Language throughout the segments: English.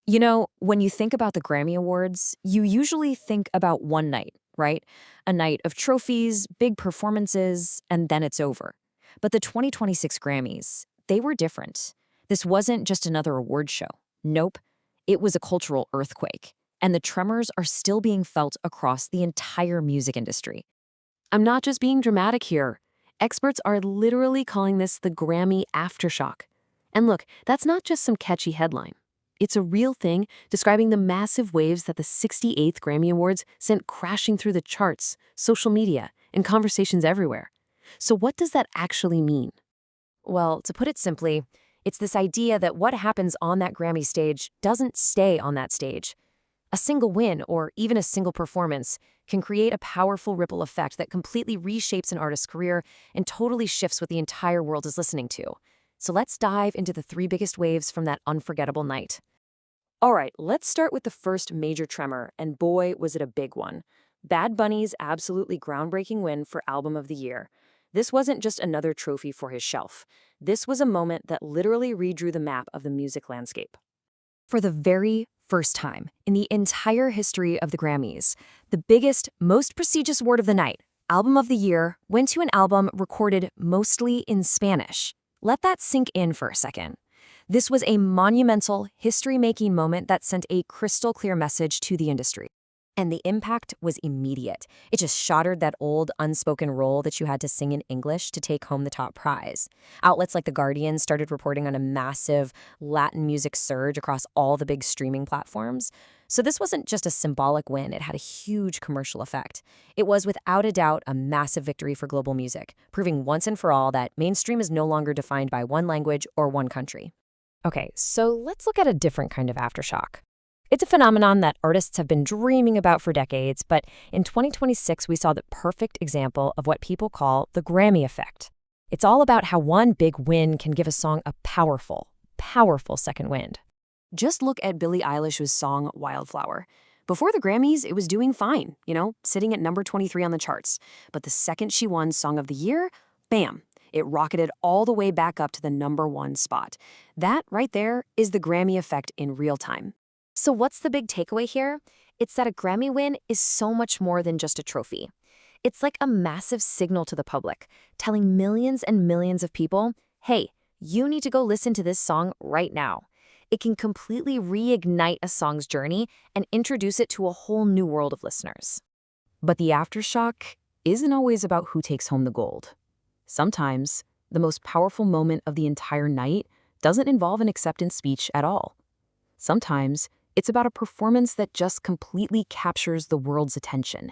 You know, when you think about the Grammy Awards, you usually think about one night, right? A night of trophies, big performances, and then it's over. But the 2026 Grammys, they were different. This wasn't just another award show. Nope. It was a cultural earthquake. And the tremors are still being felt across the entire music industry. I'm not just being dramatic here. Experts are literally calling this the Grammy Aftershock. And look, that's not just some catchy headline. It's a real thing describing the massive waves that the 68th Grammy Awards sent crashing through the charts, social media, and conversations everywhere. So what does that actually mean? Well, to put it simply, it's this idea that what happens on that Grammy stage doesn't stay on that stage. A single win, or even a single performance, can create a powerful ripple effect that completely reshapes an artist's career and totally shifts what the entire world is listening to. So let's dive into the three biggest waves from that unforgettable night. All right, let's start with the first major tremor, and boy, was it a big one. Bad Bunny's absolutely groundbreaking win for Album of the Year. This wasn't just another trophy for his shelf. This was a moment that literally redrew the map of the music landscape. For the very first time in the entire history of the Grammys, the biggest, most prestigious award of the night, Album of the Year, went to an album recorded mostly in Spanish. Let that sink in for a second. This was a monumental, history-making moment that sent a crystal-clear message to the industry. And the impact was immediate. It just shattered that old, unspoken rule that you had to sing in English to take home the top prize. Outlets like The Guardian started reporting on a massive Latin music surge across all the big streaming platforms. So this wasn't just a symbolic win, it had a huge commercial effect. It was without a doubt a massive victory for global music, proving once and for all that mainstream is no longer defined by one language or one country. Okay, so let's look at a different kind of aftershock. It's a phenomenon that artists have been dreaming about for decades, but in 2026 we saw the perfect example of what people call the Grammy Effect. It's all about how one big win can give a song a powerful, powerful second wind. Just look at Billie Eilish's song Wildflower. Before the Grammys, it was doing fine, sitting at number 23 on the charts. But the second she won Song of the Year, bam, it rocketed all the way back up to the #1 spot. That right there is the Grammy Effect in real time. So what's the big takeaway here? It's that a Grammy win is so much more than just a trophy. It's like a massive signal to the public, telling millions and millions of people, hey, you need to go listen to this song right now. It can completely reignite a song's journey and introduce it to a whole new world of listeners. But the aftershock isn't always about who takes home the gold. Sometimes, the most powerful moment of the entire night doesn't involve an acceptance speech at all. Sometimes, it's about a performance that just completely captures the world's attention.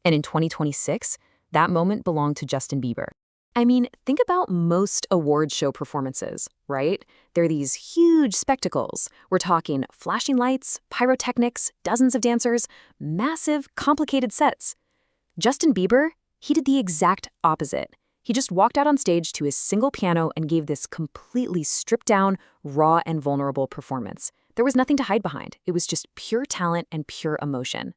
And in 2026, that moment belonged to Justin Bieber. I mean, think about most award show performances, right? They're these huge spectacles. We're talking flashing lights, pyrotechnics, dozens of dancers, massive, complicated sets. Justin Bieber, he did the exact opposite. He just walked out on stage to his single piano and gave this completely stripped-down, raw, and vulnerable performance. There was nothing to hide behind. It was just pure talent and pure emotion.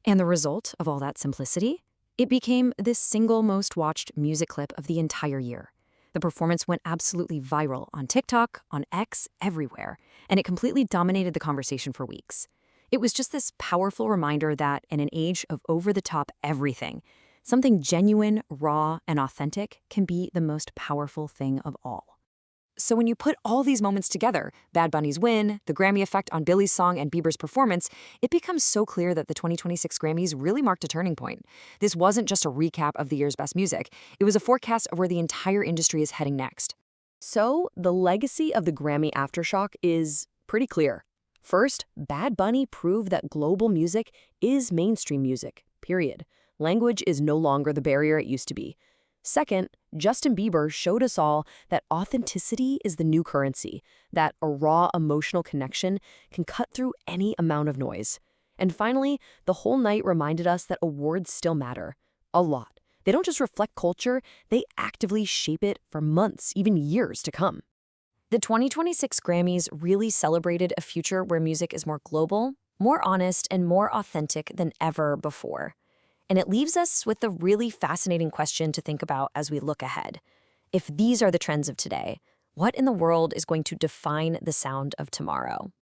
And the result of all that simplicity? It became this single most watched music clip of the entire year. The performance went absolutely viral on TikTok, on X, everywhere, and it completely dominated the conversation for weeks. It was just this powerful reminder that in an age of over-the-top everything, something genuine, raw, and authentic can be the most powerful thing of all. So when you put all these moments together, Bad Bunny's win, the Grammy Effect on Billie's song, and Bieber's performance, it becomes so clear that the 2026 Grammys really marked a turning point. This wasn't just a recap of the year's best music. It was a forecast of where the entire industry is heading next. So the legacy of the Grammy Aftershock is pretty clear. First, Bad Bunny proved that global music is mainstream music, period. Language is no longer the barrier it used to be. Second, Justin Bieber showed us all that authenticity is the new currency, that a raw emotional connection can cut through any amount of noise. And finally, the whole night reminded us that awards still matter. A lot. They don't just reflect culture, they actively shape it for months, even years to come. The 2026 Grammys really celebrated a future where music is more global, more honest, and more authentic than ever before. And it leaves us with a really fascinating question to think about as we look ahead. If these are the trends of today, what in the world is going to define the sound of tomorrow?